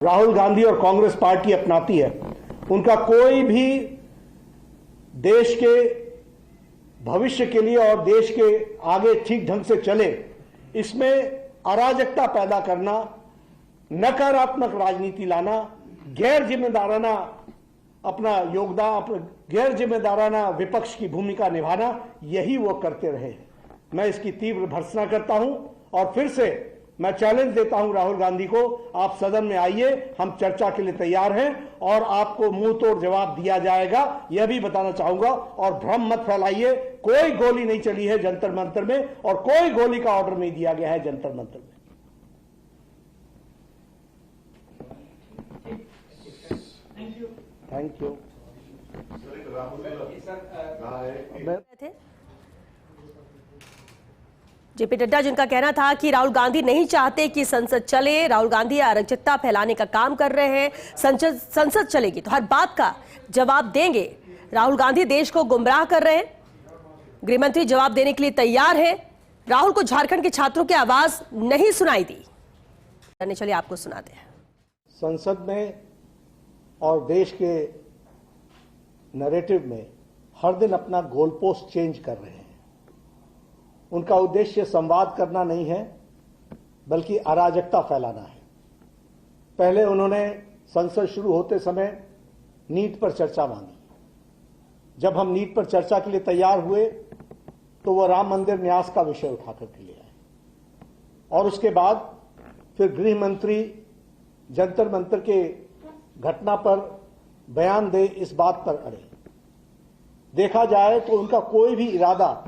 राहुल गांधी और कांग्रेस पार्टी अपनाती है, उनका कोई भी देश के भविष्य के लिए और देश के आगे ठीक ढंग से चले, इसमें अराजकता पैदा करना, नकारात्मक राजनीति लाना, गैर जिम्मेदाराना अपना योगदान, गैर जिम्मेदाराना विपक्ष की भूमिका निभाना, यही वो करते रहे। मैं इसकी तीव्र भर्त्सना करता हूं और फिर से मैं चैलेंज देता हूं राहुल गांधी को, आप सदन में आइए, हम चर्चा के लिए तैयार हैं और आपको मुंह तोड़ जवाब दिया जाएगा, यह भी बताना चाहूंगा। और भ्रम मत फैलाइए, कोई गोली नहीं चली है जंतर मंतर में और कोई गोली का ऑर्डर नहीं दिया गया है जंतर मंतर में। Thank you. जेपी नड्डा जिनका कहना था कि राहुल गांधी नहीं चाहते कि संसद चले, राहुल गांधी अराजकता फैलाने का काम कर रहे हैं, संसद चलेगी तो हर बात का जवाब देंगे। राहुल गांधी देश को गुमराह कर रहे हैं, गृहमंत्री जवाब देने के लिए तैयार है। राहुल को झारखंड के छात्रों की आवाज नहीं सुनाई दी। चलिए आपको सुनाते हैं। संसद में और देश के नैरेटिव में हर दिन अपना गोल पोस्ट चेंज कर रहे हैं। उनका उद्देश्य संवाद करना नहीं है, बल्कि अराजकता फैलाना है। पहले उन्होंने संसद शुरू होते समय नीट पर चर्चा मांगी। जब हम नीट पर चर्चा के लिए तैयार हुए तो वह राम मंदिर न्यास का विषय उठाकर के लिए आए और उसके बाद फिर गृह मंत्री जंतर मंतर के घटना पर बयान दे, इस बात पर अड़े। देखा जाए तो उनका कोई भी इरादा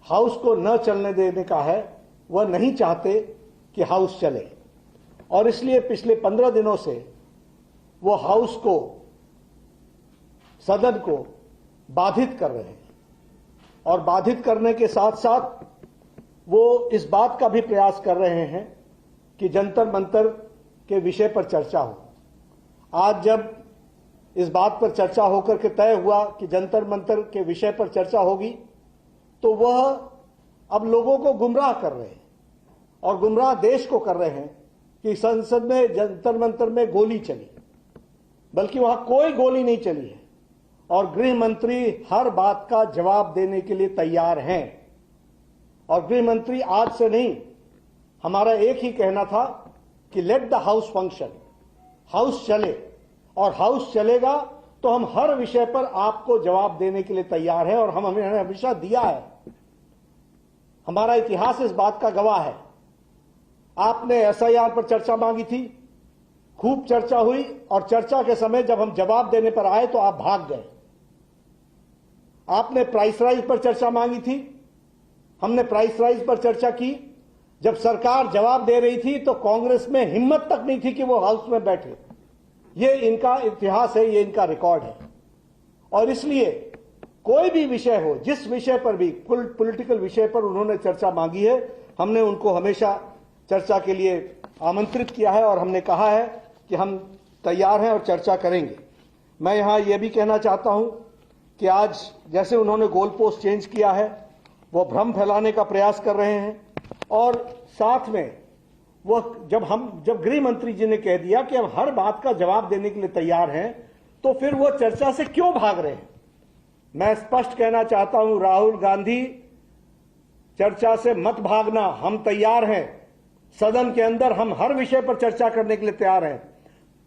हाउस को न चलने देने का है, वह नहीं चाहते कि हाउस चले और इसलिए पिछले 15 दिनों से वो हाउस को, सदन को बाधित कर रहे हैं और बाधित करने के साथ साथ वो इस बात का भी प्रयास कर रहे हैं कि जंतर मंतर के विषय पर चर्चा हो। आज जब इस बात पर चर्चा होकर के तय हुआ कि जंतर मंतर के विषय पर चर्चा होगी, तो वह अब लोगों को गुमराह कर रहे हैं और गुमराह देश को कर रहे हैं कि संसद में जंतर मंतर में गोली चली, बल्कि वहां कोई गोली नहीं चली है और गृह मंत्री हर बात का जवाब देने के लिए तैयार हैं। और गृह मंत्री आज से नहीं, हमारा एक ही कहना था कि let the house function, house चले और हाउस चलेगा तो हम हर विषय पर आपको जवाब देने के लिए तैयार हैं और हमने हमेशा दिया है। हमारा इतिहास इस बात का गवाह है। आपने एसआईआर पर चर्चा मांगी थी, खूब चर्चा हुई और चर्चा के समय जब हम जवाब देने पर आए तो आप भाग गए। आपने प्राइस राइज पर चर्चा मांगी थी, हमने प्राइस राइज पर चर्चा की। जब सरकार जवाब दे रही थी तो कांग्रेस में हिम्मत तक नहीं थी कि वो हाउस में बैठे। ये इनका इतिहास है, ये इनका रिकॉर्ड है और इसलिए कोई भी विषय हो, जिस विषय पर भी, पॉलिटिकल विषय पर उन्होंने चर्चा मांगी है, हमने उनको हमेशा चर्चा के लिए आमंत्रित किया है और हमने कहा है कि हम तैयार हैं और चर्चा करेंगे। मैं यहां यह भी कहना चाहता हूं कि आज जैसे उन्होंने गोल पोस्ट चेंज किया है, वो भ्रम फैलाने का प्रयास कर रहे हैं और साथ में जब गृह मंत्री जी ने कह दिया कि हम हर बात का जवाब देने के लिए तैयार हैं, तो फिर वो चर्चा से क्यों भाग रहे हैं? मैं स्पष्ट कहना चाहता हूं, राहुल गांधी, चर्चा से मत भागना, हम तैयार हैं। सदन के अंदर हम हर विषय पर चर्चा करने के लिए तैयार हैं,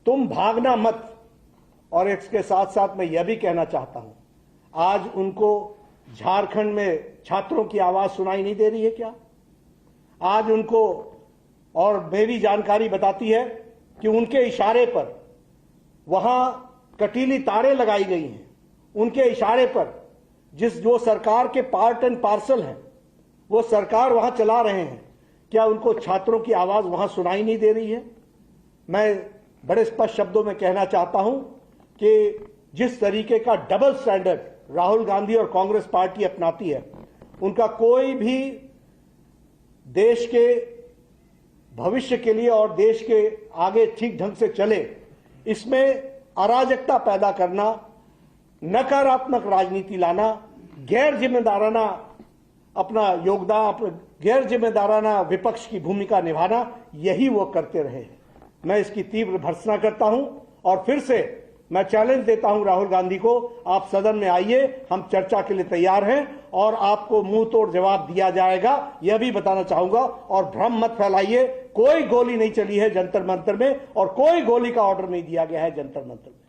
तुम भागना मत। और इसके साथ साथ मैं यह भी कहना चाहता हूं, आज उनको झारखंड में छात्रों की आवाज सुनाई नहीं दे रही है क्या? आज उनको, और मेरी जानकारी बताती है कि उनके इशारे पर वहां कटीली तारें लगाई गई हैं। उनके इशारे पर जो सरकार के पार्ट एंड पार्सल हैं, वो सरकार वहां चला रहे हैं। क्या उनको छात्रों की आवाज वहां सुनाई नहीं दे रही है? मैं बड़े स्पष्ट शब्दों में कहना चाहता हूं कि जिस तरीके का डबल स्टैंडर्ड राहुल गांधी और कांग्रेस पार्टी अपनाती है, उनका कोई भी देश के भविष्य के लिए और देश के आगे ठीक ढंग से चले, इसमें अराजकता पैदा करना, नकारात्मक राजनीति लाना, गैर जिम्मेदाराना अपना योगदान, गैर जिम्मेदाराना विपक्ष की भूमिका निभाना, यही वो करते रहे हैं। मैं इसकी तीव्र भर्त्सना करता हूं और फिर से मैं चैलेंज देता हूं राहुल गांधी को, आप सदन में आइए, हम चर्चा के लिए तैयार हैं और आपको मुंह तोड़ जवाब दिया जाएगा, यह भी बताना चाहूंगा। और भ्रम मत फैलाइए, कोई गोली नहीं चली है जंतर मंतर में और कोई गोली का ऑर्डर नहीं दिया गया है जंतर मंतर में।